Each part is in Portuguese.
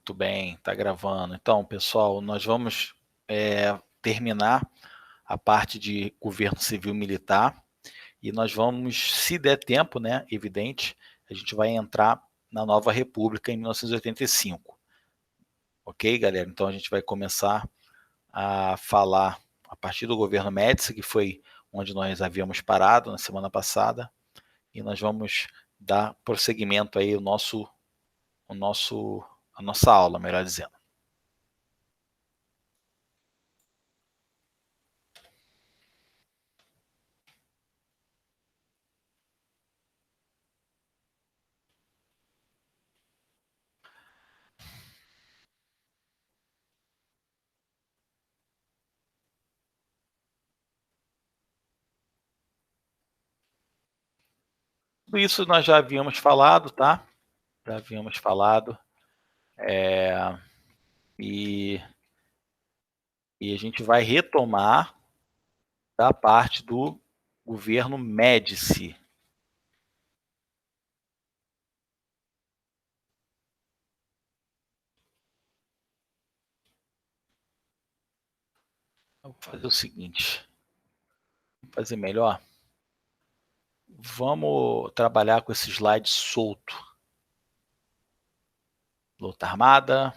Muito bem, está gravando. Então, pessoal, nós vamos terminar a parte de governo civil militar e nós vamos, se der tempo, né, evidente, a gente vai entrar na nova república em 1985. Ok, galera? Então a gente vai começar a falar a partir do governo Médici, que foi onde nós havíamos parado na semana passada, e nós vamos dar prosseguimento aí a nossa aula, melhor dizendo. Tudo isso nós já havíamos falado, tá? Já havíamos falado. E, e a gente vai retomar da parte do governo Médici. Vou fazer o seguinte, vamos fazer melhor. Vamos trabalhar com esse slide solto. Luta armada,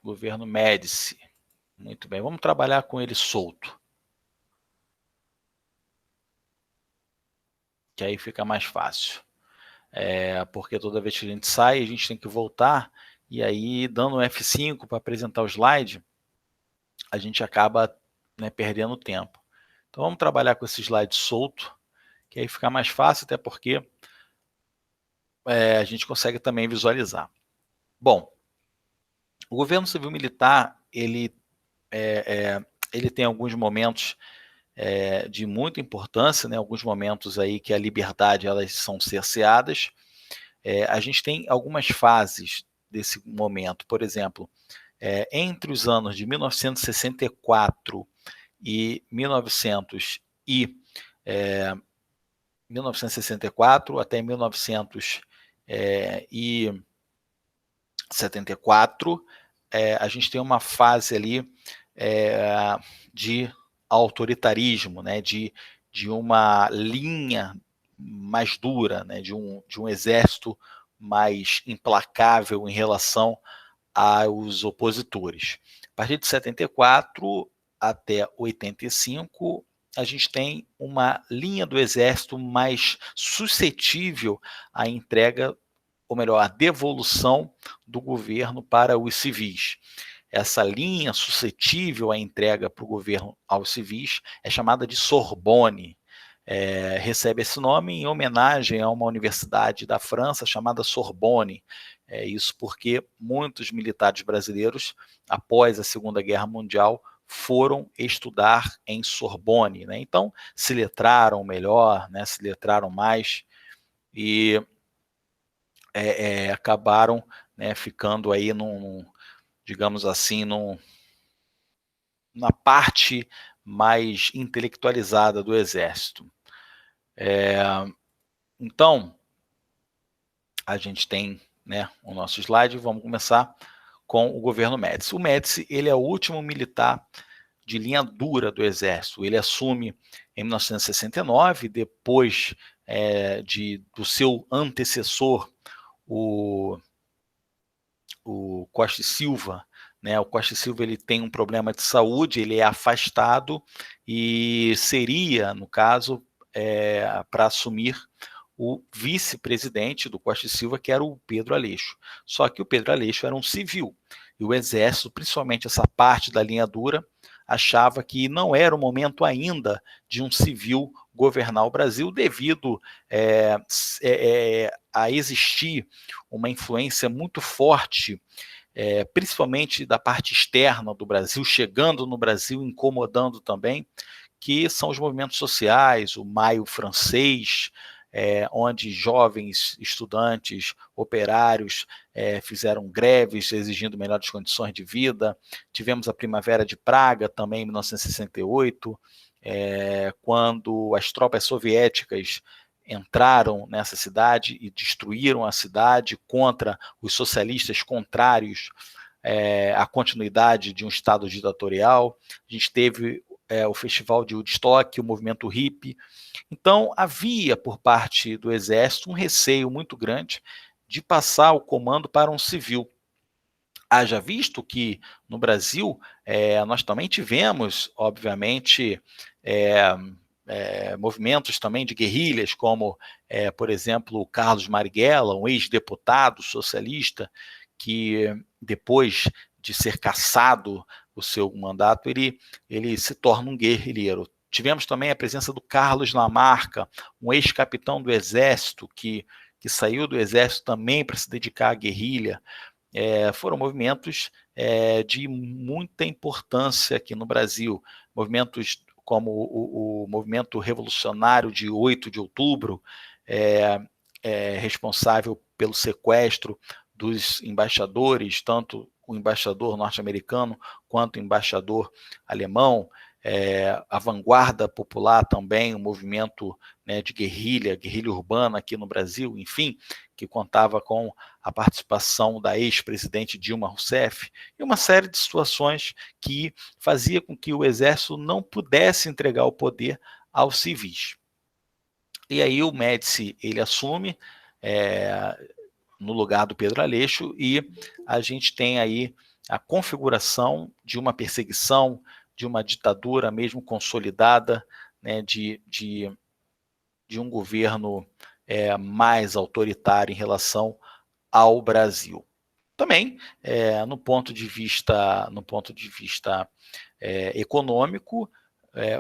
governo Médici. Muito bem, vamos trabalhar com ele solto. Que aí fica mais fácil. Porque toda vez que a gente sai, a gente tem que voltar, e aí, dando um F5 para apresentar o slide, a gente acaba, né, perdendo tempo. Então vamos trabalhar com esse slide solto, que aí fica mais fácil, até porque a gente consegue também visualizar. Bom, o governo civil militar, ele tem alguns momentos de muita importância, né, alguns momentos aí que a liberdade elas são cerceadas. A gente tem algumas fases desse momento, por exemplo, entre os anos de 1964 e 1964 até 1974, a gente tem uma fase ali de autoritarismo, né, de uma linha mais dura, né, de um exército mais implacável em relação aos opositores. A partir de 74 até 85, a gente tem uma linha do exército mais suscetível à entrega, ou melhor, à devolução do governo para os civis. Essa linha suscetível à entrega para o governo aos civis é chamada de Sorbonne. Recebe esse nome em homenagem a uma universidade da França chamada Sorbonne. Isso porque muitos militares brasileiros, após a Segunda Guerra Mundial, foram estudar em Sorbonne, né? Então se letraram melhor, né? Se letraram mais e acabaram, né, ficando aí digamos assim, na parte mais intelectualizada do exército. Então a gente tem, né, o nosso slide. Vamos começar com o governo Médici. O Médici, ele é o último militar de linha dura do exército. Ele assume em 1969, depois do seu antecessor, o Costa e Silva. Né? O Costa e Silva ele tem um problema de saúde, ele é afastado e seria, no caso, para assumir o vice-presidente do Costa e Silva, que era o Pedro Aleixo. Só que o Pedro Aleixo era um civil, e o exército, principalmente essa parte da linha dura, achava que não era o momento ainda de um civil governar o Brasil, devido a existir uma influência muito forte, principalmente da parte externa do Brasil, chegando no Brasil, incomodando também, que são os movimentos sociais, o Maio Francês, onde jovens estudantes, operários fizeram greves exigindo melhores condições de vida. Tivemos a Primavera de Praga também em 1968, quando as tropas soviéticas entraram nessa cidade e destruíram a cidade contra os socialistas contrários à continuidade de um Estado ditatorial. A gente teve o Festival de Woodstock, o movimento hippie. Então, havia, por parte do Exército, um receio muito grande de passar o comando para um civil. Haja visto que, no Brasil, nós também tivemos, obviamente, movimentos também de guerrilhas, como, por exemplo, o Carlos Marighella, um ex-deputado socialista, que depois de ser cassado o seu mandato, ele se torna um guerrilheiro. Tivemos também a presença do Carlos Lamarca, um ex-capitão do Exército, que saiu do Exército também para se dedicar à guerrilha. Foram movimentos de muita importância aqui no Brasil, movimentos como o movimento revolucionário de 8 de outubro, responsável pelo sequestro dos embaixadores, tanto o embaixador norte-americano quanto o embaixador alemão, a Vanguarda Popular também, um movimento, né, de guerrilha urbana aqui no Brasil, enfim, que contava com a participação da ex-presidente Dilma Rousseff, e uma série de situações que fazia com que o Exército não pudesse entregar o poder aos civis. E aí o Médici, ele assume no lugar do Pedro Aleixo, e a gente tem aí a configuração de uma perseguição, de uma ditadura mesmo consolidada, né, de um governo mais autoritário em relação ao Brasil. Também, no ponto de vista econômico,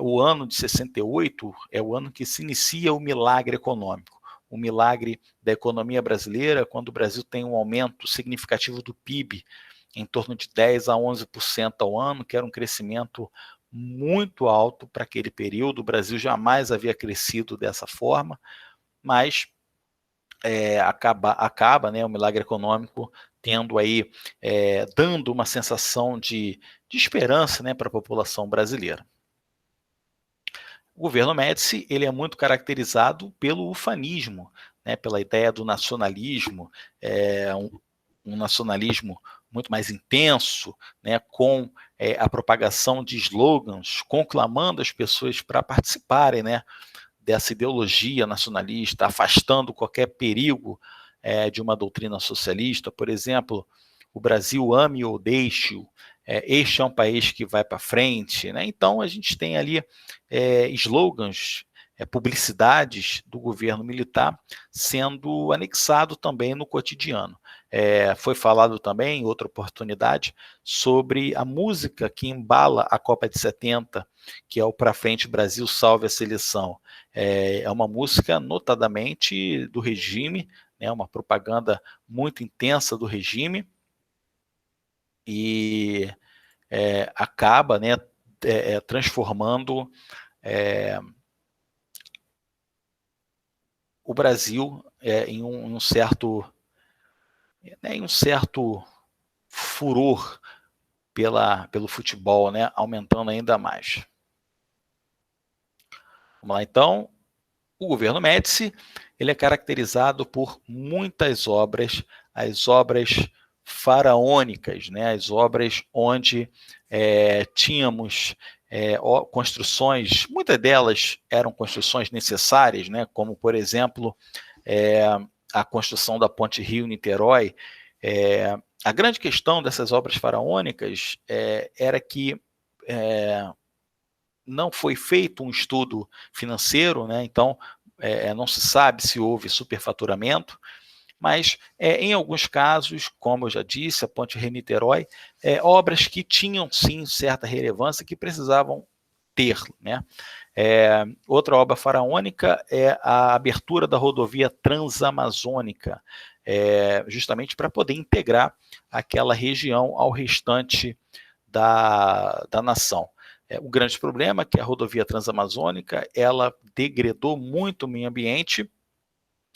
o ano de 68 é o ano que se inicia o milagre econômico, o milagre da economia brasileira, quando o Brasil tem um aumento significativo do PIB, em torno de 10% a 11% ao ano, que era um crescimento muito alto para aquele período. O Brasil jamais havia crescido dessa forma, mas acaba, né, o milagre econômico tendo aí, dando uma sensação de esperança, né, para a população brasileira. O governo Médici, ele é muito caracterizado pelo ufanismo, né, pela ideia do nacionalismo, um nacionalismo muito mais intenso, né, com a propagação de slogans, conclamando as pessoas para participarem, né, dessa ideologia nacionalista, afastando qualquer perigo de uma doutrina socialista. Por exemplo, o Brasil ame ou deixe-o, este é um país que vai para frente, né? Então a gente tem ali slogans, publicidades do governo militar sendo anexado também no cotidiano. Foi falado também, em outra oportunidade, sobre a música que embala a Copa de 70, que é o Pra Frente Brasil, Salve a Seleção. É uma música notadamente do regime, né, uma propaganda muito intensa do regime, e acaba, né, transformando o Brasil em um certo furor pelo futebol, né, aumentando ainda mais. Vamos lá, então. O governo Médici, ele é caracterizado por muitas obras, as obras faraônicas, né, as obras onde tínhamos construções, muitas delas eram construções necessárias, né, como, por exemplo, a construção da Ponte Rio-Niterói. A grande questão dessas obras faraônicas era que não foi feito um estudo financeiro, né? Então não se sabe se houve superfaturamento, mas em alguns casos, como eu já disse, a Ponte Rio-Niterói, obras que tinham sim certa relevância, que precisavam ter, né? Outra obra faraônica é a abertura da rodovia Transamazônica, justamente para poder integrar aquela região ao restante da nação. O grande problema é que a rodovia Transamazônica, ela degradou muito o meio ambiente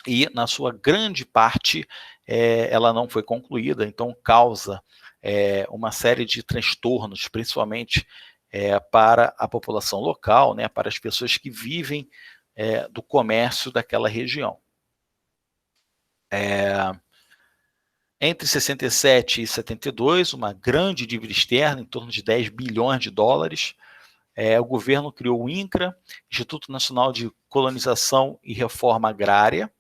e, na sua grande parte, ela não foi concluída, então causa uma série de transtornos, principalmente para a população local, né, para as pessoas que vivem do comércio daquela região. Entre 67 e 72, uma grande dívida externa, em torno de 10 bilhões de dólares. O governo criou o INCRA, Instituto Nacional de Colonização e Reforma Agrária,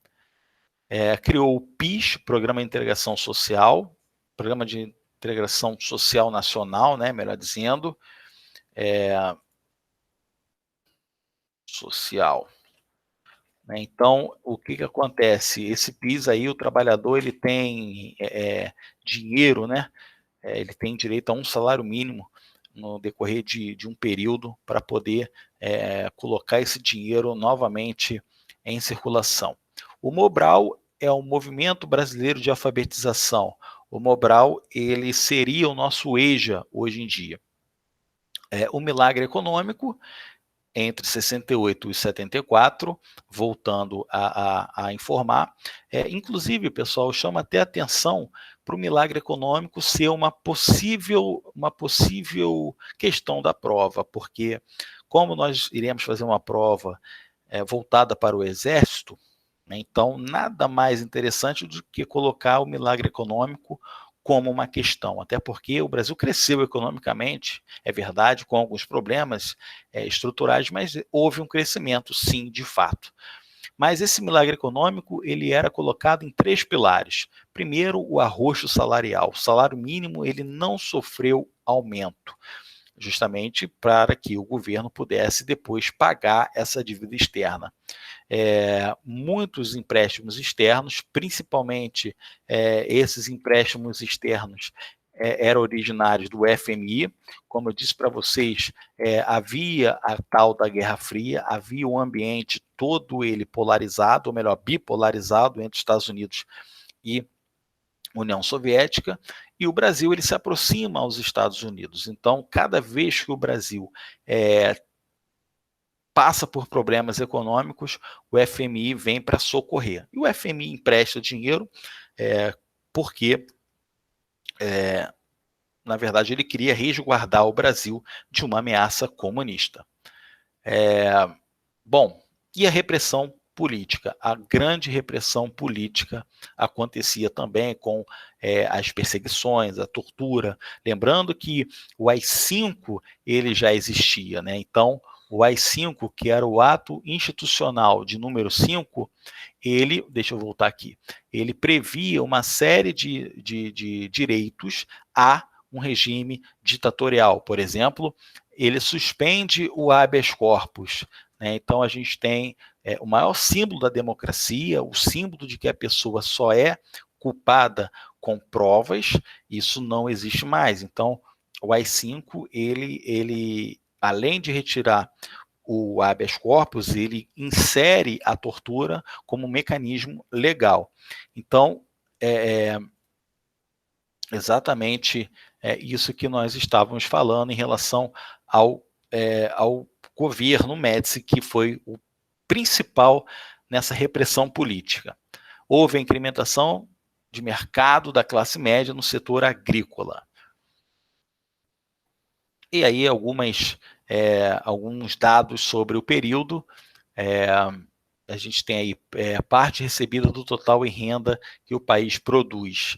criou o PIS, Programa de Integração Social, Programa de Integração Social Nacional, né, melhor dizendo, social. Então, o que acontece? Esse PIS aí, o trabalhador ele tem dinheiro, né? Ele tem direito a um salário mínimo no decorrer de um período para poder colocar esse dinheiro novamente em circulação. O Mobral é o Movimento Brasileiro de Alfabetização. O Mobral ele seria o nosso EJA hoje em dia. O milagre econômico, entre 68 e 74, voltando a informar, inclusive, pessoal, chama até atenção para o milagre econômico ser uma possível questão da prova, porque como nós iremos fazer uma prova voltada para o Exército, né, então nada mais interessante do que colocar o milagre econômico como uma questão, até porque o Brasil cresceu economicamente, é verdade, com alguns problemas estruturais, mas houve um crescimento, sim, de fato. Mas esse milagre econômico ele era colocado em 3 pilares. Primeiro, o arroxo salarial. O salário mínimo ele não sofreu aumento, justamente para que o governo pudesse depois pagar essa dívida externa. Muitos empréstimos externos, principalmente esses empréstimos externos eram originários do FMI. Como eu disse para vocês, havia a tal da Guerra Fria, havia um ambiente todo ele polarizado, ou melhor, bipolarizado entre Estados Unidos e União Soviética, e o Brasil ele se aproxima aos Estados Unidos. Então, cada vez que o Brasil passa por problemas econômicos, o FMI vem para socorrer. E o FMI empresta dinheiro porque, na verdade, ele queria resguardar o Brasil de uma ameaça comunista. Bom, e a repressão política? A grande repressão política acontecia também com as perseguições, a tortura. Lembrando que o AI-5 ele já existia, né? Então, o AI-5, que era o ato institucional de número 5, ele, deixa eu voltar aqui, ele previa uma série de direitos a um regime ditatorial. Por exemplo, ele suspende o habeas corpus, né? Então, a gente tem o maior símbolo da democracia, o símbolo de que a pessoa só é culpada com provas, isso não existe mais. Então, o AI-5, ele além de retirar o habeas corpus, ele insere a tortura como um mecanismo legal. Então, exatamente isso que nós estávamos falando em relação ao governo Médici, que foi o principal nessa repressão política. Houve a incrementação de mercado da classe média no setor agrícola. E aí alguns dados sobre o período. A gente tem aí parte recebida do total em renda que o país produz.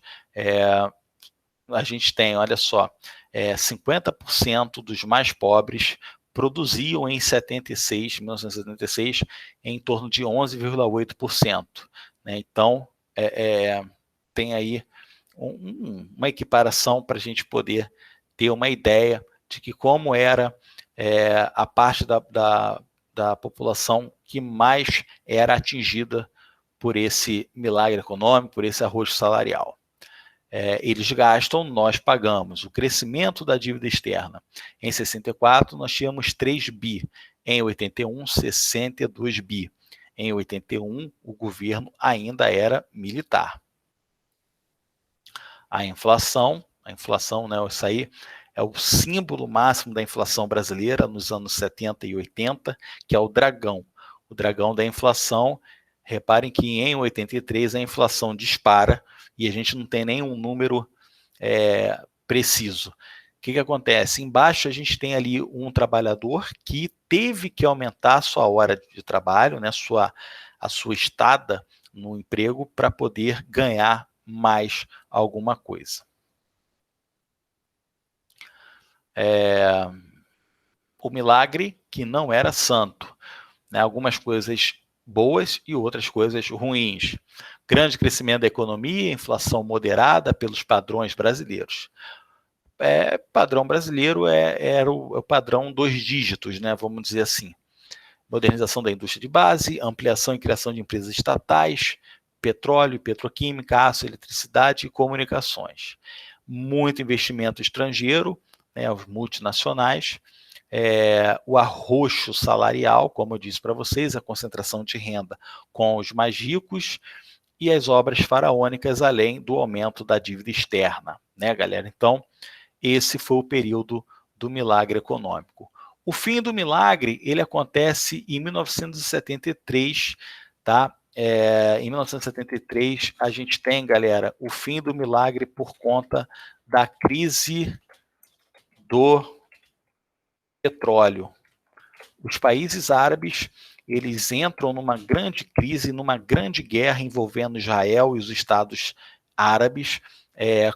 A gente tem, olha só, 50% dos mais pobres produziam em 1976, em torno de 11,8%. Né? Então, tem aí uma equiparação para a gente poder ter uma ideia de que como era a parte da população que mais era atingida por esse milagre econômico, por esse arroxo salarial. Eles gastam, nós pagamos. O crescimento da dívida externa. Em 64, nós tínhamos 3 bi. Em 81, 62 bi. Em 81, o governo ainda era militar. A inflação, né, isso aí é o símbolo máximo da inflação brasileira nos anos 70 e 80, que é o dragão. O dragão da inflação. Reparem que em 83 a inflação dispara e a gente não tem nenhum número preciso. que acontece? Embaixo a gente tem ali um trabalhador que teve que aumentar a sua hora de trabalho, né, a sua estada no emprego para poder ganhar mais alguma coisa. O milagre que não era santo, né, algumas coisas boas e outras coisas ruins. Grande crescimento da economia, inflação moderada pelos padrões brasileiros. Padrão brasileiro era o padrão 2 dígitos, né, vamos dizer assim. Modernização da indústria de base, ampliação e criação de empresas estatais, petróleo, petroquímica, aço, eletricidade e comunicações. Muito investimento estrangeiro, né, os multinacionais, o arroxo salarial, como eu disse para vocês, a concentração de renda com os mais ricos e as obras faraônicas, além do aumento da dívida externa, né, galera? Então, esse foi o período do milagre econômico. O fim do milagre, ele acontece em 1973, tá? Em 1973, a gente tem, galera, o fim do milagre por conta da crise do petróleo. Os países árabes, eles entram numa grande crise, numa grande guerra envolvendo Israel e os estados árabes,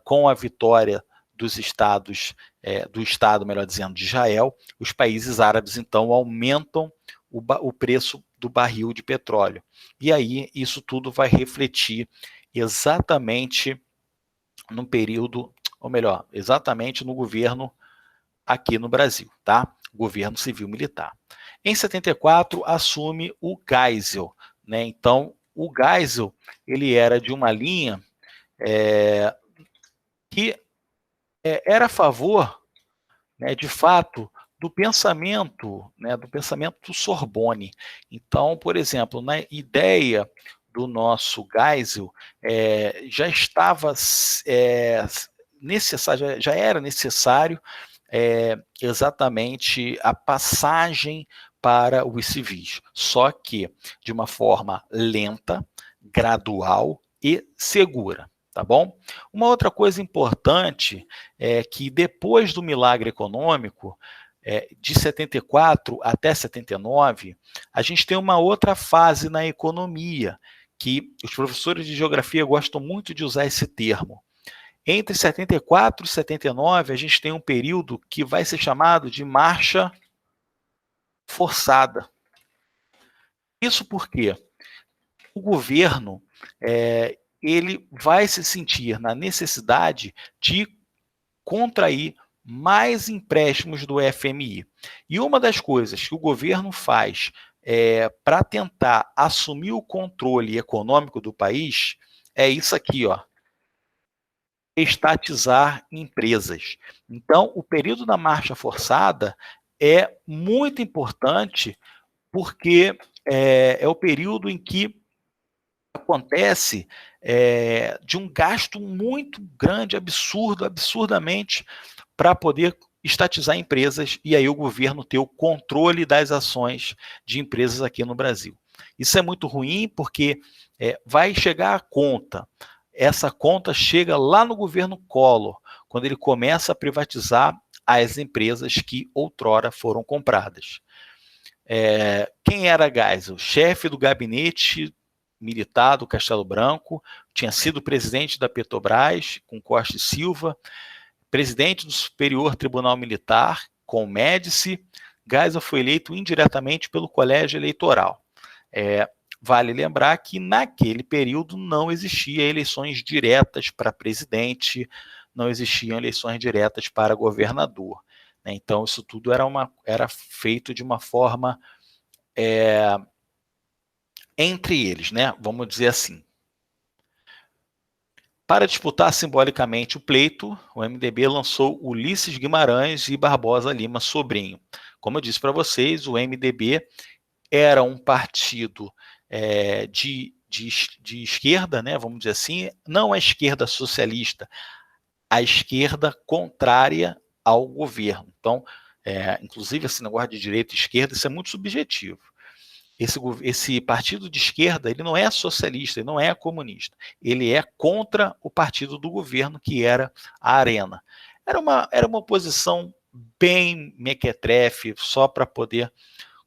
com a vitória dos estados, do Estado, melhor dizendo, de Israel. Os países árabes, então, aumentam o preço do barril de petróleo. E aí, isso tudo vai refletir exatamente no período, ou melhor, exatamente no governo aqui no Brasil, tá? Governo civil-militar. Em 74, assume o Geisel, né? Então, o Geisel, ele era de uma linha que era a favor, né, de fato, do pensamento Sorbonne. Então, por exemplo, na ideia do nosso Geisel, já estava necessário, já era necessário exatamente a passagem para os civis, só que de uma forma lenta, gradual e segura. Tá bom? Uma outra coisa importante é que depois do milagre econômico, de 74 até 79, a gente tem uma outra fase na economia, que os professores de geografia gostam muito de usar esse termo. Entre 74 e 79, a gente tem um período que vai ser chamado de marcha forçada. Isso porque o governo ele vai se sentir na necessidade de contrair mais empréstimos do FMI. E uma das coisas que o governo faz para tentar assumir o controle econômico do país é isso aqui, ó. Estatizar empresas. Então, o período da marcha forçada é muito importante porque é o período em que acontece de um gasto muito grande, absurdamente, para poder estatizar empresas e aí o governo ter o controle das ações de empresas aqui no Brasil. Isso é muito ruim porque vai chegar a conta. Essa conta chega lá no governo Collor, quando ele começa a privatizar as empresas que outrora foram compradas. Quem era Geisel? Chefe do gabinete militar do Castelo Branco, tinha sido presidente da Petrobras, com Costa e Silva, presidente do Superior Tribunal Militar, com Médici. Geisel foi eleito indiretamente pelo colégio eleitoral. Vale lembrar que naquele período não existia eleições diretas para presidente, não existiam eleições diretas para governador. Né? Então, isso tudo era feito de uma forma entre eles, né? Vamos dizer assim. Para disputar simbolicamente o pleito, o MDB lançou Ulisses Guimarães e Barbosa Lima Sobrinho. Como eu disse para vocês, o MDB era um partido de esquerda, né, vamos dizer assim, não a esquerda socialista, a esquerda contrária ao governo. Então, inclusive, esse negócio de direita e esquerda, isso é muito subjetivo. Esse partido de esquerda, ele não é socialista, ele não é comunista, ele é contra o partido do governo, que era a Arena. Era uma oposição bem mequetrefe, só para poder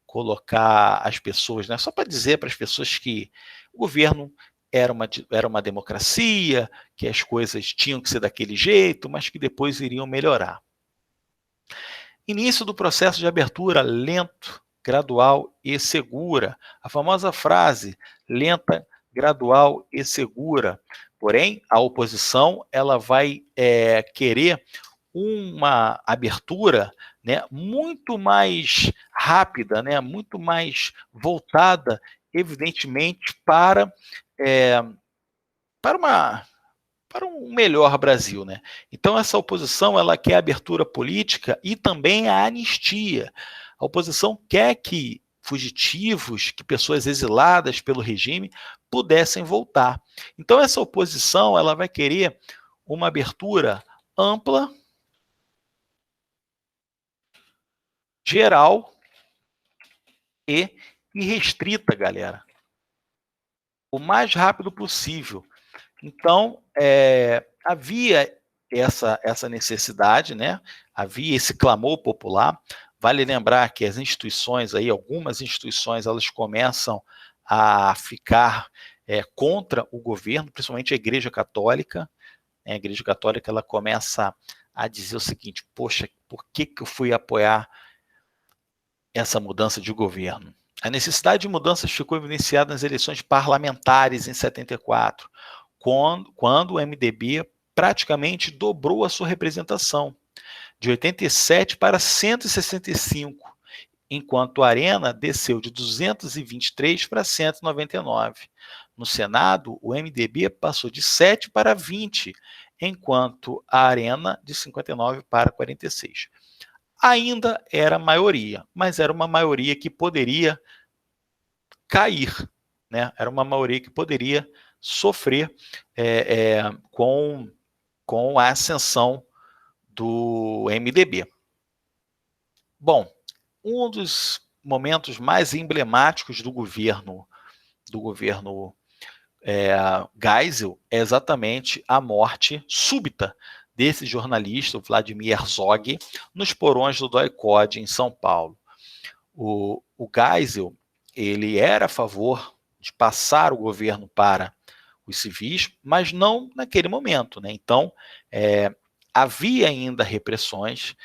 colocar as pessoas, né, só para dizer para as pessoas que o governo era uma democracia, que as coisas tinham que ser daquele jeito, mas que depois iriam melhorar. Início do processo de abertura lento, gradual e segura. A famosa frase, lenta, gradual e segura. Porém, a oposição ela vai querer uma abertura, né, muito mais rápida, né, muito mais voltada, evidentemente, é, para para um melhor Brasil, né? Então essa oposição ela quer abertura política e também a anistia. A oposição quer que fugitivos, que pessoas exiladas pelo regime pudessem voltar. Então essa oposição ela vai querer uma abertura ampla, geral e irrestrita, galera, o mais rápido possível. Então, havia essa necessidade, né? Havia esse clamor popular. Vale lembrar que as instituições, aí, algumas instituições, elas começam a ficar contra o governo, principalmente a Igreja Católica. A Igreja Católica ela começa a dizer o seguinte: poxa, por que eu fui apoiar essa mudança de governo? A necessidade de mudanças ficou evidenciada nas eleições parlamentares em 74, quando o MDB praticamente dobrou a sua representação, de 87 para 165, enquanto a Arena desceu de 223 para 199. No Senado, o MDB passou de 7 para 20, enquanto a Arena de 59 para 46. Ainda era maioria, mas era uma maioria que poderia cair, né? Era uma maioria que poderia sofrer com a ascensão do MDB. Bom, um dos momentos mais emblemáticos do governo Geisel é exatamente a morte súbita desse jornalista, o Vladimir Herzog, nos porões do DOI-CODE em São Paulo. O Geisel ele era a favor de passar o governo para os civis, mas não naquele momento, né? Então, havia ainda repressões.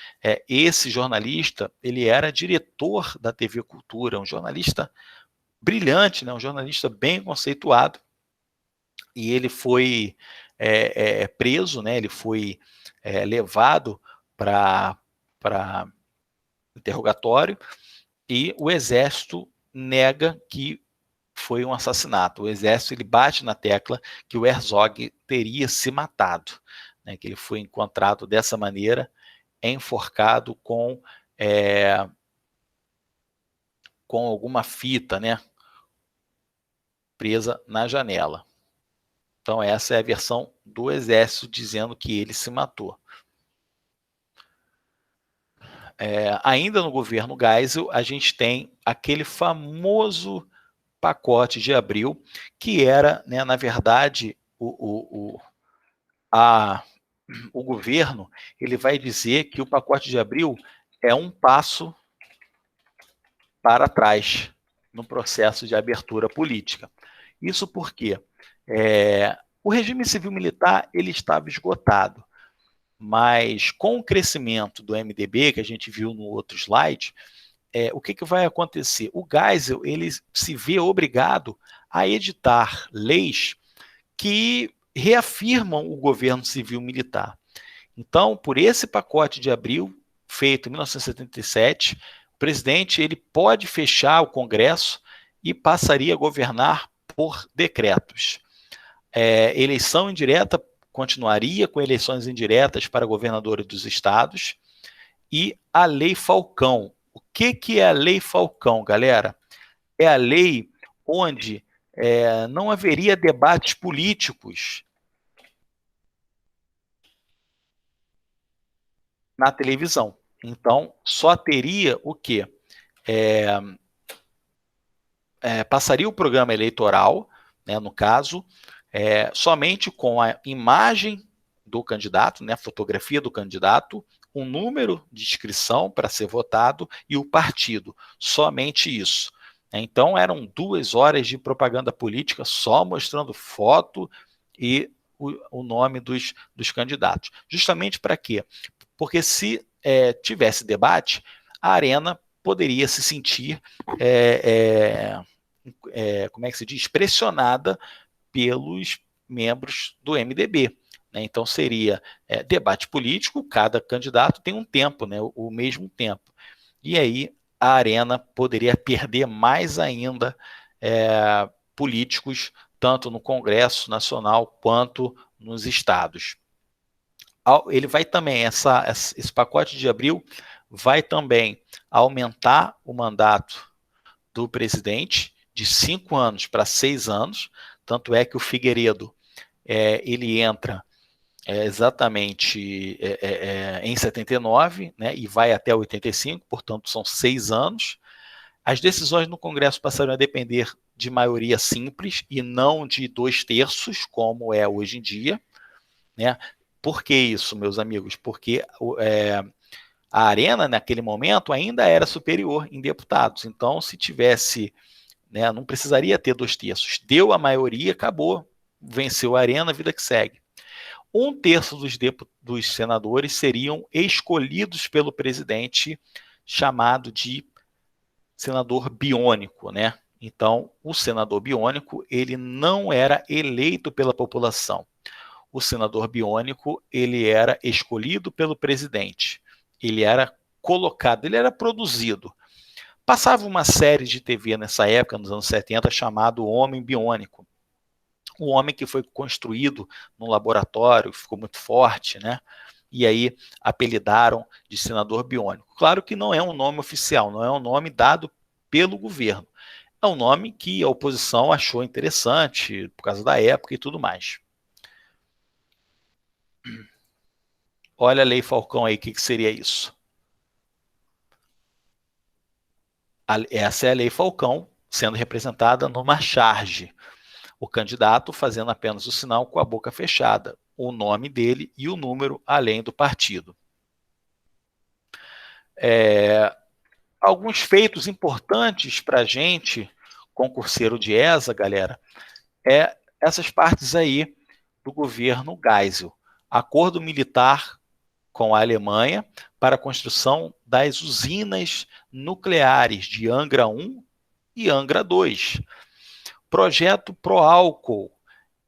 Esse jornalista ele era diretor da TV Cultura, um jornalista brilhante, né? Um jornalista bem conceituado, e ele foi preso, né? Ele foi levado para interrogatório, e o Exército nega que foi um assassinato. O Exército ele bate na tecla que o Herzog teria se matado, né? Que ele foi encontrado dessa maneira, enforcado com alguma fita, né, presa na janela. Então essa é a versão do Exército dizendo que ele se matou. Ainda no governo Geisel, a gente tem aquele famoso pacote de abril, que era, né, na verdade, o governo ele vai dizer que o pacote de abril é um passo para trás no processo de abertura política. Isso porque o regime civil-militar ele estava esgotado, mas com o crescimento do MDB, que a gente viu no outro slide, o que vai acontecer? O Geisel ele se vê obrigado a editar leis que reafirmam o governo civil-militar. Então, por esse pacote de abril, feito em 1977, o presidente ele pode fechar o Congresso e passaria a governar por decretos. Eleição indireta continuaria com eleições indiretas para governadores dos estados, e a Lei Falcão. O que é a Lei Falcão, galera? É a lei onde não haveria debates políticos na televisão. Então, só teria o quê? Passaria o programa eleitoral, né, no caso, somente com a imagem do candidato, né, a fotografia do candidato, o número de inscrição para ser votado e o partido, somente isso. Então eram 2 horas de propaganda política só mostrando foto e o nome dos candidatos. Justamente para quê? Porque se tivesse debate, a Arena poderia se sentir, como é que se diz, pressionada pelos membros do MDB. Né? Então seria debate político, cada candidato tem um tempo, né? o mesmo tempo. E aí a Arena poderia perder mais ainda políticos, tanto no Congresso Nacional quanto nos estados. Ele vai também, esse pacote de abril vai também aumentar o mandato do presidente de 5 anos para 6 anos, tanto é que o Figueiredo ele entra exatamente em 79, né, e vai até 85, portanto são 6 anos. As decisões no Congresso passarão a depender de maioria simples e não de 2/3, como é hoje em dia. Né? Por que isso, meus amigos? Porque a Arena, naquele momento, ainda era superior em deputados. Então, se tivesse, né, não precisaria ter 2/3. Deu a maioria, acabou. Venceu a Arena, vida que segue. 1/3 dos senadores seriam escolhidos pelo presidente, chamado de senador biônico, né? Então, o senador biônico, ele não era eleito pela população. O senador biônico, ele era escolhido pelo presidente. Ele era colocado, ele era produzido. Passava uma série de TV nessa época, nos anos 70, chamado Homem Biônico. Um homem que foi construído num laboratório, ficou muito forte, né? E aí apelidaram de senador biônico. Claro que não é um nome oficial, não é um nome dado pelo governo. É um nome que a oposição achou interessante, por causa da época e tudo mais. Olha a Lei Falcão aí, o que seria isso? Essa é a Lei Falcão, sendo representada numa charge. O candidato fazendo apenas o sinal com a boca fechada, o nome dele e o número, além do partido. Alguns feitos importantes para a gente, concurseiro de ESA, galera, essas partes aí do governo Geisel. Acordo militar com a Alemanha para a construção das usinas nucleares de Angra 1 e Angra 2. Projeto Proálcool.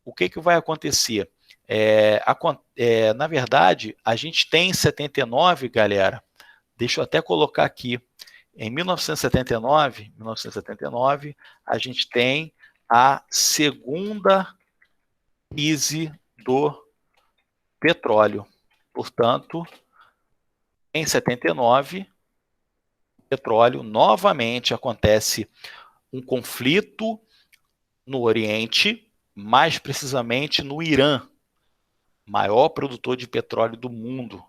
O que vai acontecer? Na verdade, a gente tem em 79, galera, deixa eu até colocar aqui, em 1979, a gente tem a segunda crise do petróleo. Portanto, em 79, o petróleo novamente acontece um conflito no Oriente, mais precisamente no Irã, maior produtor de petróleo do mundo.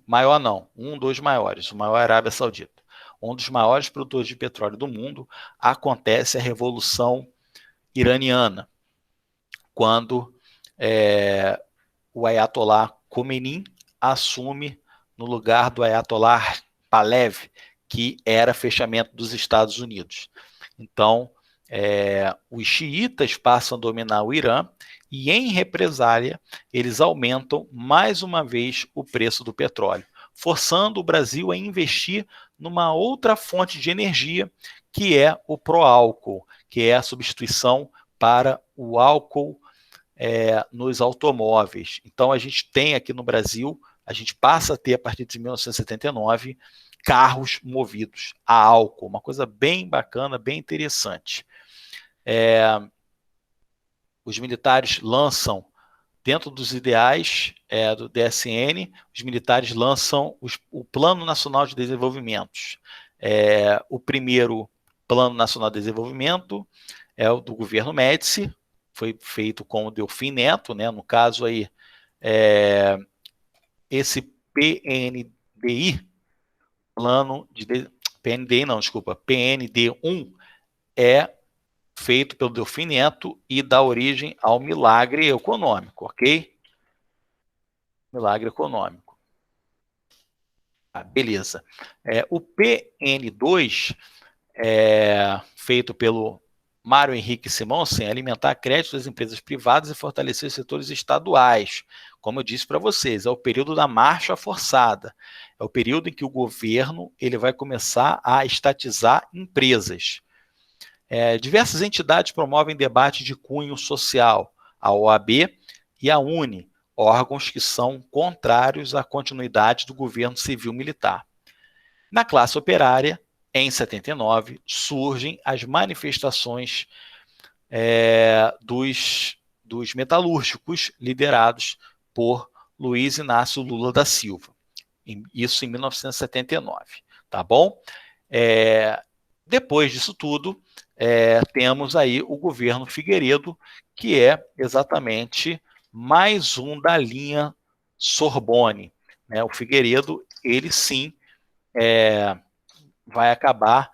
Maior não, um dos maiores, o maior é a Arábia Saudita. Um dos maiores produtores de petróleo do mundo, acontece a Revolução Iraniana, quando o Ayatollah Khomeini assume no lugar do Ayatollah Pahlavi, que era fechamento dos Estados Unidos. Então, os xiitas passam a dominar o Irã e, em represália, eles aumentam mais uma vez o preço do petróleo, forçando o Brasil a investir numa outra fonte de energia, que é o pró-álcool, que é a substituição para o álcool nos automóveis. Então, a gente tem aqui no Brasil, a gente passa a ter, a partir de 1979, carros movidos a álcool, uma coisa bem bacana, bem interessante. Os militares lançam, dentro dos ideais do DSN, os militares lançam o Plano Nacional de Desenvolvimento. O primeiro Plano Nacional de Desenvolvimento é o do governo Médici, foi feito com o Delfim Neto, né? No caso aí, esse PNDI, PND1, é feito pelo Delfim Neto e dá origem ao milagre econômico, ok? Milagre econômico. Beleza. O PN2, feito pelo Mário Henrique Simonsen, alimentar créditos das empresas privadas e fortalecer os setores estaduais. Como eu disse para vocês, é o período da marcha forçada. É o período em que o governo ele vai começar a estatizar empresas. Diversas entidades promovem debate de cunho social, a OAB e a UNE, órgãos que são contrários à continuidade do governo civil-militar. Na classe operária, em 79, surgem as manifestações dos metalúrgicos, liderados por Luiz Inácio Lula da Silva. Isso em 1979, tá bom? Depois disso tudo, temos aí o governo Figueiredo, que é exatamente mais um da linha Sorbonne. O Figueiredo, ele sim, vai acabar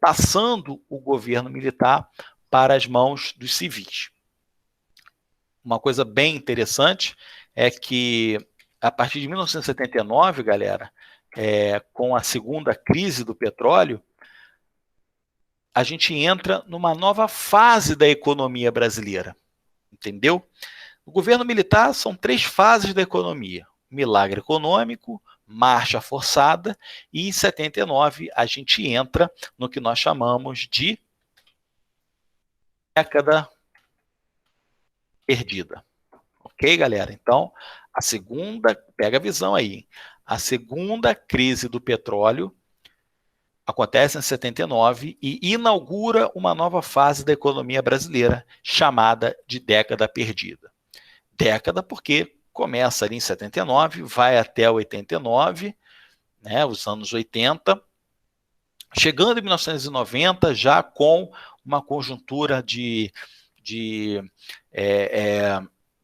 passando o governo militar para as mãos dos civis. Uma coisa bem interessante é que, a partir de 1979, galera, com a segunda crise do petróleo, a gente entra numa nova fase da economia brasileira, entendeu? O governo militar são 3 fases da economia: milagre econômico, marcha forçada, e em 79 a gente entra no que nós chamamos de década perdida. Ok, galera? Então, a segunda, pega a visão aí, a segunda crise do petróleo acontece em 79 e inaugura uma nova fase da economia brasileira, chamada de década perdida. Década porque começa ali em 79, vai até 89, os anos 80, chegando em 1990 já com uma conjuntura de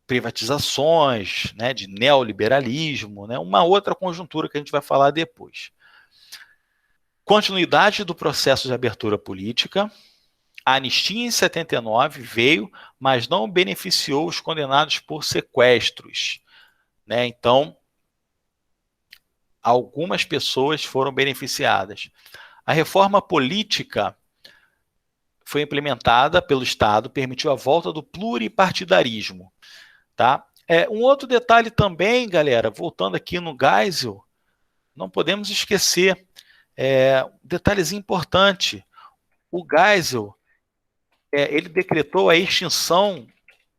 privatizações, de neoliberalismo, uma outra conjuntura que a gente vai falar depois. Continuidade do processo de abertura política. A anistia em 79 veio, mas não beneficiou os condenados por sequestros. Então, algumas pessoas foram beneficiadas. A reforma política foi implementada pelo Estado, permitiu a volta do pluripartidarismo. Tá? Um outro detalhe também, galera, voltando aqui no Geisel, não podemos esquecer, um detalhezinho importante: o Geisel, ele decretou a extinção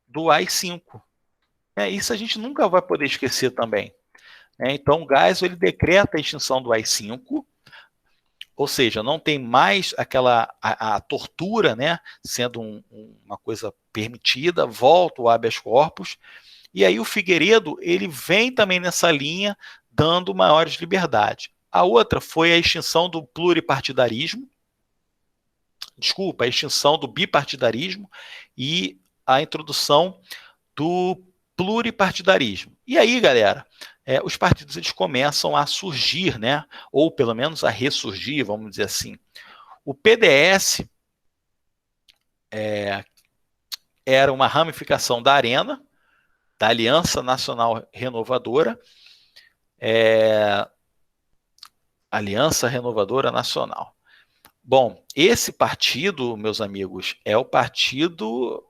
do AI-5. Isso a gente nunca vai poder esquecer também. Então, o Geisel, ele decreta a extinção do AI-5, ou seja, não tem mais a tortura, sendo uma coisa permitida, volta o habeas corpus, e aí o Figueiredo, ele vem também nessa linha, dando maiores liberdades. A outra foi a extinção do pluripartidarismo, a extinção do bipartidarismo e a introdução do pluripartidarismo. E aí, galera, os partidos eles começam a surgir, ou pelo menos a ressurgir, vamos dizer assim. O PDS era uma ramificação da ARENA, da Aliança Nacional Renovadora, Aliança Renovadora Nacional. Bom, esse partido, meus amigos, é o partido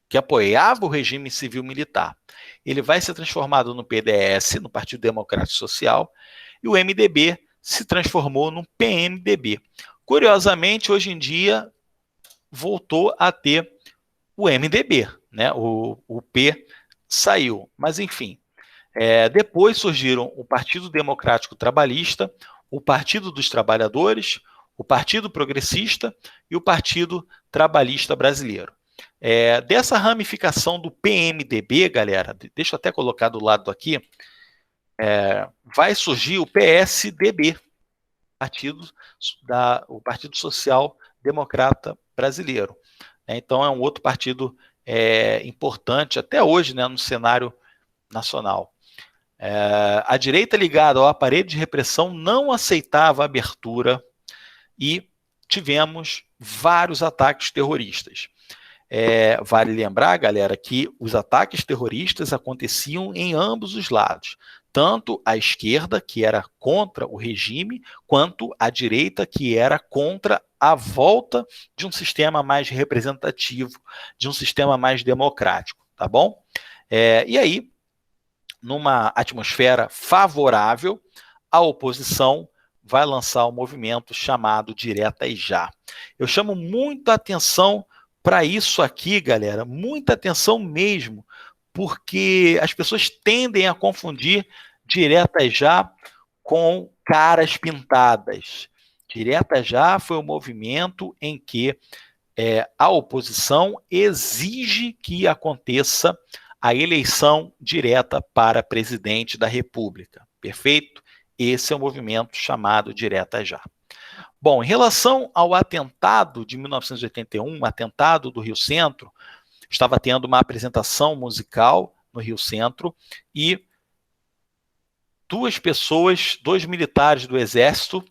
que apoiava o regime civil-militar. Ele vai ser transformado no PDS, no Partido Democrático Social, e o MDB se transformou no PMDB. Curiosamente, hoje em dia, voltou a ter o MDB, o P saiu, mas enfim. Depois surgiram o Partido Democrático Trabalhista, o Partido dos Trabalhadores, o Partido Progressista e o Partido Trabalhista Brasileiro. Dessa ramificação do PMDB, galera, deixa eu até colocar do lado aqui, vai surgir o PSDB, o Partido Social Democrata Brasileiro. Então, é um outro partido importante, até hoje, no cenário nacional. A direita ligada ao aparelho de repressão não aceitava a abertura e tivemos vários ataques terroristas. vale lembrar, galera, que os ataques terroristas aconteciam em ambos os lados, tanto a esquerda, que era contra o regime, quanto a direita, que era contra a volta de um sistema mais representativo, de um sistema mais democrático, tá bom? E aí, numa atmosfera favorável, a oposição vai lançar um movimento chamado Direta e Já. Eu chamo muita atenção para isso aqui, galera, muita atenção mesmo, porque as pessoas tendem a confundir Direta e Já com caras pintadas. Direta Já foi um movimento em que a oposição exige que aconteça a eleição direta para presidente da República. Perfeito? Esse é o movimento chamado Direta Já. Bom, em relação ao atentado de 1981, o atentado do Rio Centro, estava tendo uma apresentação musical no Rio Centro e dois militares do Exército,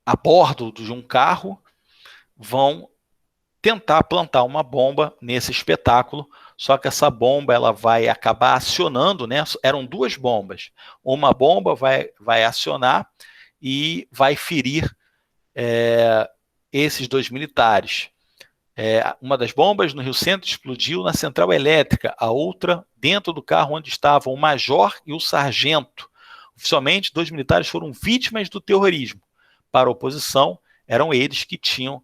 a bordo de um carro, vão tentar plantar uma bomba nesse espetáculo, só que essa bomba ela vai acabar acionando, né? Eram duas bombas. Uma bomba vai acionar e vai ferir esses dois militares. Uma das bombas no Rio Centro explodiu na central elétrica, a outra dentro do carro onde estavam o major e o sargento. Oficialmente, 2 militares foram vítimas do terrorismo. Para a oposição, eram eles que tinham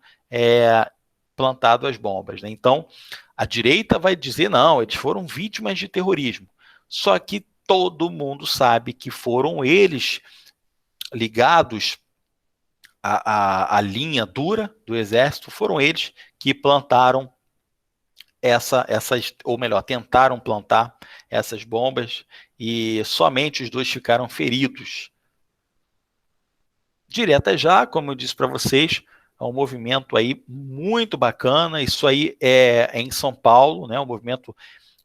plantado as bombas, né? Então, a direita vai dizer, não, eles foram vítimas de terrorismo. Só que todo mundo sabe que foram eles ligados à linha dura do Exército, foram eles que plantaram ou melhor, tentaram plantar essas bombas e somente os dois ficaram feridos. Direta Já, como eu disse para vocês, é um movimento aí muito bacana. Isso aí é em São Paulo, né? O movimento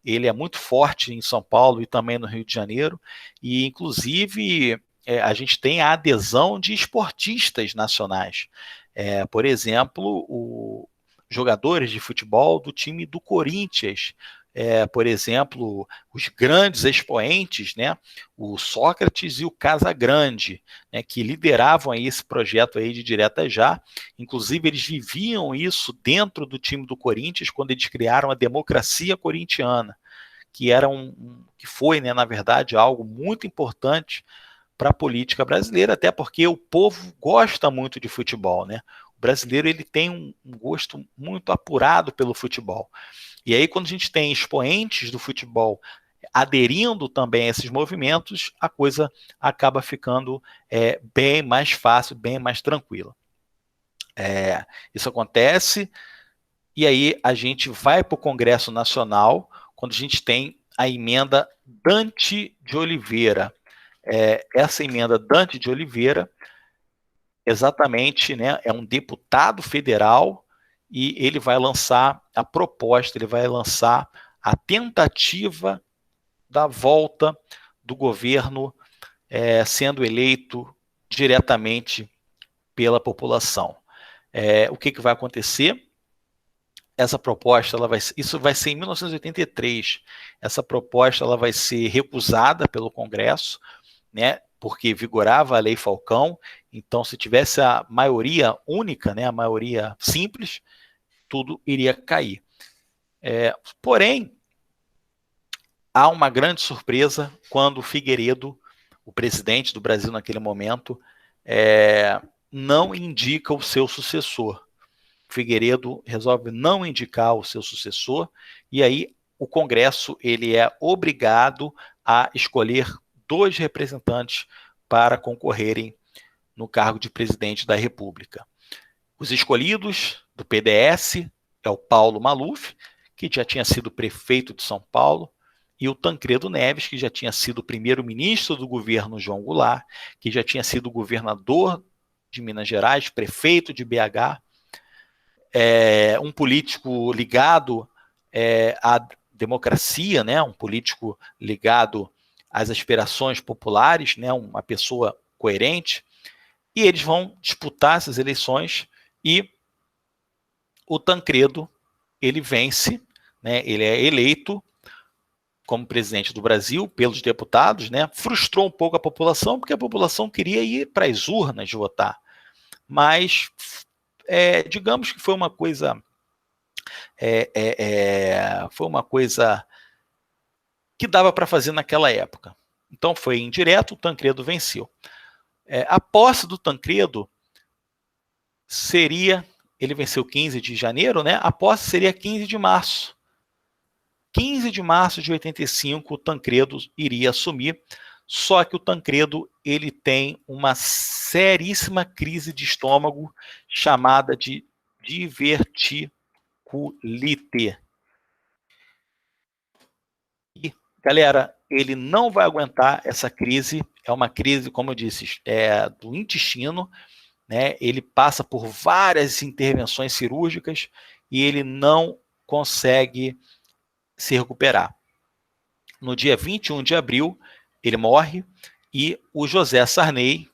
ele é muito forte em São Paulo e também no Rio de Janeiro, e inclusive a gente tem a adesão de esportistas nacionais. Por exemplo, jogadores de futebol do time do Corinthians, por exemplo, os grandes expoentes, né, o Sócrates e o Casagrande, né, que lideravam aí esse projeto aí de Direta Já. Inclusive, eles viviam isso dentro do time do Corinthians quando eles criaram a democracia corintiana, que era que foi, né, na verdade, algo muito importante para a política brasileira, até porque o povo gosta muito de futebol, né? O brasileiro ele tem um gosto muito apurado pelo futebol. E aí, quando a gente tem expoentes do futebol aderindo também a esses movimentos, a coisa acaba ficando bem mais fácil, bem mais tranquila. Isso acontece, e aí a gente vai para o Congresso Nacional, quando a gente tem a emenda Dante de Oliveira. Essa emenda Dante de Oliveira, exatamente, né, é um deputado federal e ele vai lançar a proposta, ele vai lançar a tentativa da volta do governo sendo eleito diretamente pela população. O que vai acontecer? Essa proposta, isso vai ser em 1983, essa proposta ela vai ser recusada pelo Congresso, né, porque vigorava a Lei Falcão. Então, se tivesse a maioria única, né, a maioria simples, tudo iria cair. Porém, há uma grande surpresa quando o Figueiredo, o presidente do Brasil naquele momento, não indica o seu sucessor. Figueiredo resolve não indicar o seu sucessor, e aí o Congresso ele é obrigado a escolher 2 representantes para concorrerem no cargo de presidente da República. Os escolhidos do PDS é o Paulo Maluf, que já tinha sido prefeito de São Paulo, e o Tancredo Neves, que já tinha sido primeiro-ministro do governo João Goulart, que já tinha sido governador de Minas Gerais, prefeito de BH, um político ligado à democracia, né? Um político ligado às aspirações populares, né? Uma pessoa coerente, e eles vão disputar essas eleições e o Tancredo, ele vence, né, ele é eleito como presidente do Brasil pelos deputados, né, frustrou um pouco a população, porque a população queria ir para as urnas votar, mas digamos que foi uma coisa foi uma coisa que dava para fazer naquela época. Então foi indireto, o Tancredo venceu. A posse do Tancredo seria, ele venceu 15 de janeiro, né? A posse seria 15 de março. 15 de março de 85, o Tancredo iria assumir, só que o Tancredo ele tem uma seríssima crise de estômago chamada de diverticulite. E, galera, ele não vai aguentar essa crise, é uma crise, como eu disse, do intestino, né? Ele passa por várias intervenções cirúrgicas e ele não consegue se recuperar. No dia 21 de abril, ele morre e o José Sarney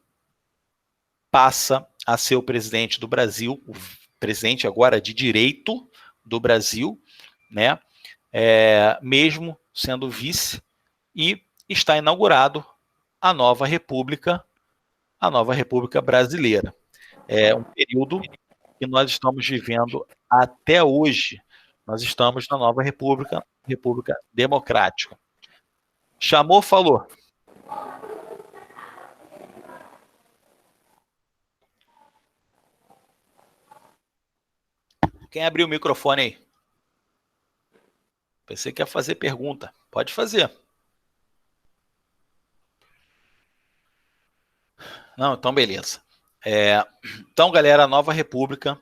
passa a ser o presidente do Brasil, o presidente agora de direito do Brasil, né? Mesmo sendo vice, e está inaugurado a nova República Brasileira. É um período que nós estamos vivendo até hoje. Nós estamos na nova República Democrática. Chamou, falou. Quem abriu o microfone aí? Pensei que ia fazer pergunta. Pode fazer. Não, então beleza. Então, galera, a nova República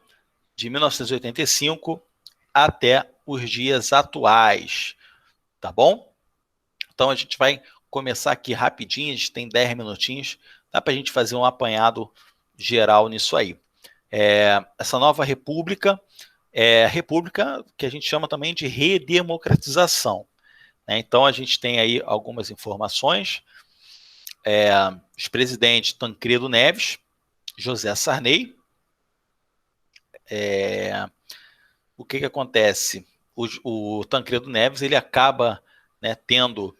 de 1985 até os dias atuais, tá bom? Então a gente vai começar aqui rapidinho, a gente tem 10 minutinhos, dá para a gente fazer um apanhado geral nisso aí. Essa nova república é a república que a gente chama também de redemocratização, né? Então a gente tem aí algumas informações. Os presidentes Tancredo Neves, José Sarney. O que acontece? O Tancredo Neves ele acaba, né, tendo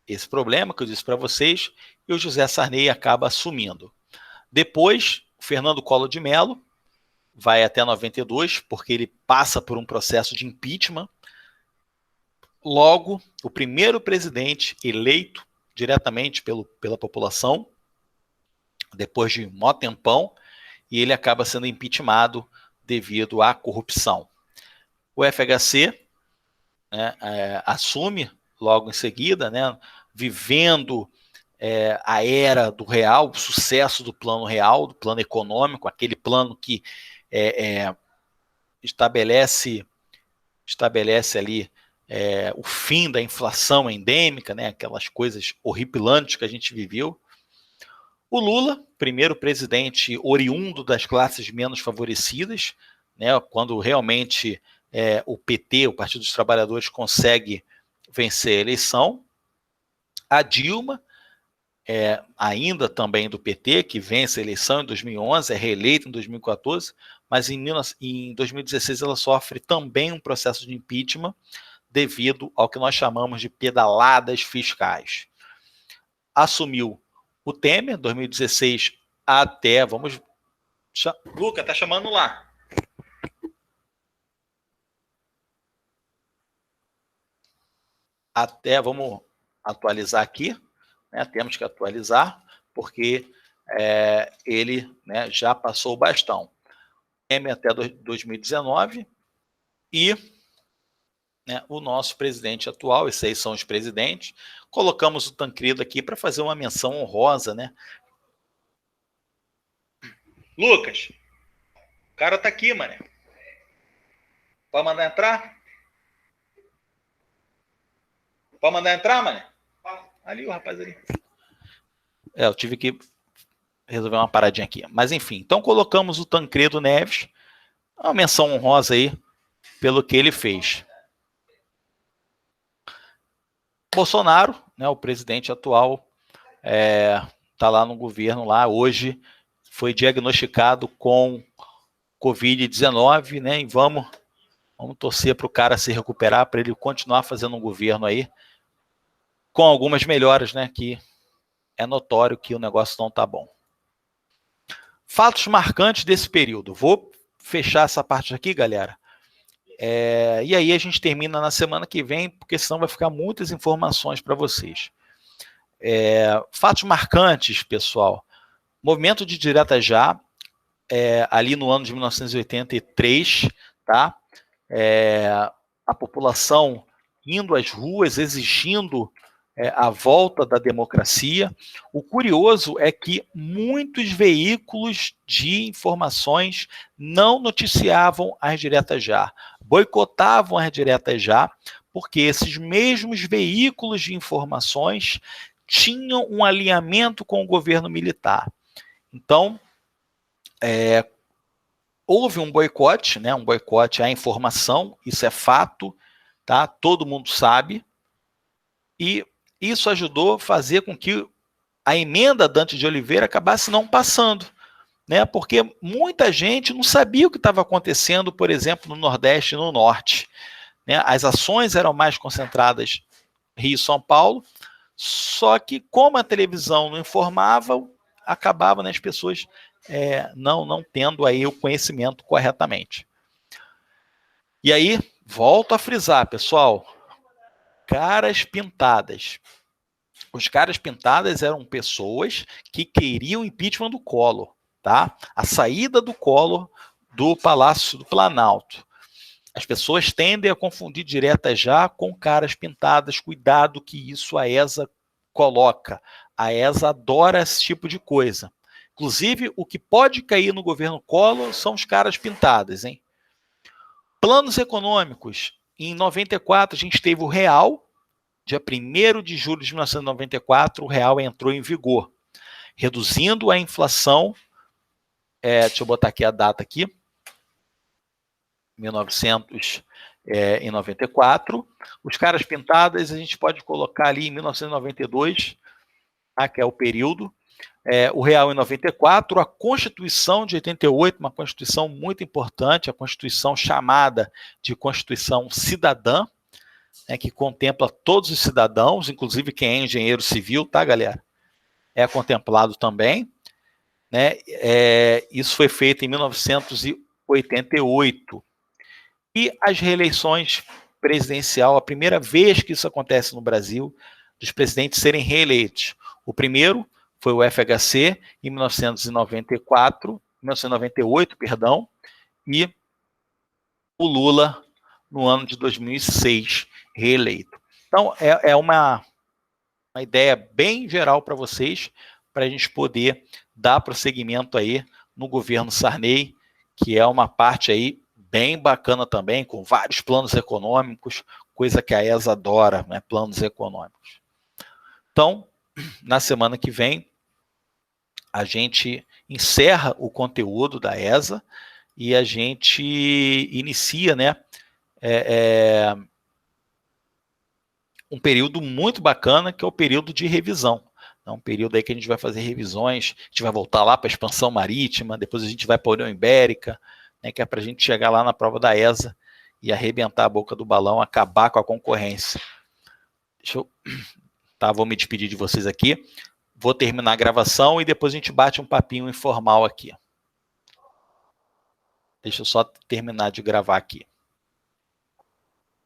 esse problema que eu disse para vocês, e o José Sarney acaba assumindo. Depois, o Fernando Collor de Mello vai até 92, porque ele passa por um processo de impeachment. Logo, o primeiro presidente eleito diretamente pela população, depois de mó tempão, e ele acaba sendo impeachmentado devido à corrupção. O FHC, né, assume logo em seguida, né, vivendo a era do real, o sucesso do plano real, do plano econômico, aquele plano que estabelece ali o fim da inflação endêmica, né, aquelas coisas horripilantes que a gente viveu. O Lula, primeiro presidente oriundo das classes menos favorecidas, né, quando realmente o PT, o Partido dos Trabalhadores, consegue vencer a eleição. A Dilma, ainda também do PT, que vence a eleição em 2011, é reeleita em 2014, mas em 2016 ela sofre também um processo de impeachment devido ao que nós chamamos de pedaladas fiscais. Assumiu o Temer, 2016 até, Luca, tá chamando lá. Vamos atualizar aqui, né? Temos que atualizar, porque ele, né, já passou o bastão. Temer até 2019 e, né, o nosso presidente atual, esses aí são os presidentes. Colocamos o Tancredo aqui para fazer uma menção honrosa, né? Lucas, o cara tá aqui, mano. Pode mandar entrar? Pode mandar entrar, mano? Ali, o rapaz ali. Eu tive que resolver uma paradinha aqui. Mas enfim, então colocamos o Tancredo Neves, uma menção honrosa aí pelo que ele fez. Bolsonaro, né, o presidente atual, está lá no governo, lá hoje foi diagnosticado com Covid-19, né? E vamos torcer para o cara se recuperar, para ele continuar fazendo um governo aí, com algumas melhoras, né? Que é notório que o negócio não está bom. Fatos marcantes desse período. Vou fechar essa parte aqui, galera. E aí a gente termina na semana que vem, porque senão vai ficar muitas informações para vocês. Fatos marcantes, pessoal. Movimento de direta já, ali no ano de 1983, tá? A população indo às ruas, exigindo a volta da democracia. O curioso é que muitos veículos de informações não noticiavam as diretas já, boicotavam as diretas já, porque esses mesmos veículos de informações tinham um alinhamento com o governo militar. Então, houve um boicote, né? Um boicote à informação, isso é fato, tá? Todo mundo sabe, e isso ajudou a fazer com que a emenda Dante de Oliveira acabasse não passando, né? Porque muita gente não sabia o que estava acontecendo, por exemplo, no Nordeste e no Norte, né? As ações eram mais concentradas em Rio e São Paulo, só que como a televisão não informava, acabava, né, as pessoas não tendo aí o conhecimento corretamente. E aí, volto a frisar, pessoal, caras pintadas. Os caras pintadas eram pessoas que queriam o impeachment do Collor, tá? A saída do Collor do Palácio do Planalto. As pessoas tendem a confundir direta já com caras pintadas. Cuidado que isso a ESA coloca. A ESA adora esse tipo de coisa. Inclusive, o que pode cair no governo Collor são os caras pintadas, hein? Planos econômicos. Em 94, a gente teve o real. Dia 1º de julho de 1994, o real entrou em vigor, reduzindo a inflação. Deixa eu botar aqui a data aqui. 1994. Os caras pintadas, a gente pode colocar ali em 1992, tá, que é o período. O real em 94, a Constituição de 88, uma Constituição muito importante, a Constituição chamada de Constituição Cidadã, que contempla todos os cidadãos, inclusive quem é engenheiro civil, tá, galera? É contemplado também, né? Isso foi feito em 1988. E as reeleições presidencial, a primeira vez que isso acontece no Brasil, dos presidentes serem reeleitos. O primeiro foi o FHC, em 1998, perdão, e o Lula, no ano de 2006, reeleito. Então, é uma ideia bem geral para vocês, para a gente poder dar prosseguimento aí no governo Sarney, que é uma parte aí bem bacana também, com vários planos econômicos, coisa que a ESA adora, né, planos econômicos. Então, na semana que vem, a gente encerra o conteúdo da ESA e a gente inicia, né, um período muito bacana, que é o período de revisão. É um período aí que a gente vai fazer revisões, a gente vai voltar lá para a expansão marítima, depois a gente vai para a União Ibérica, né, que é para a gente chegar lá na prova da ESA e arrebentar a boca do balão, acabar com a concorrência. Vou me despedir de vocês aqui, vou terminar a gravação e depois a gente bate um papinho informal aqui. Deixa eu só terminar de gravar aqui.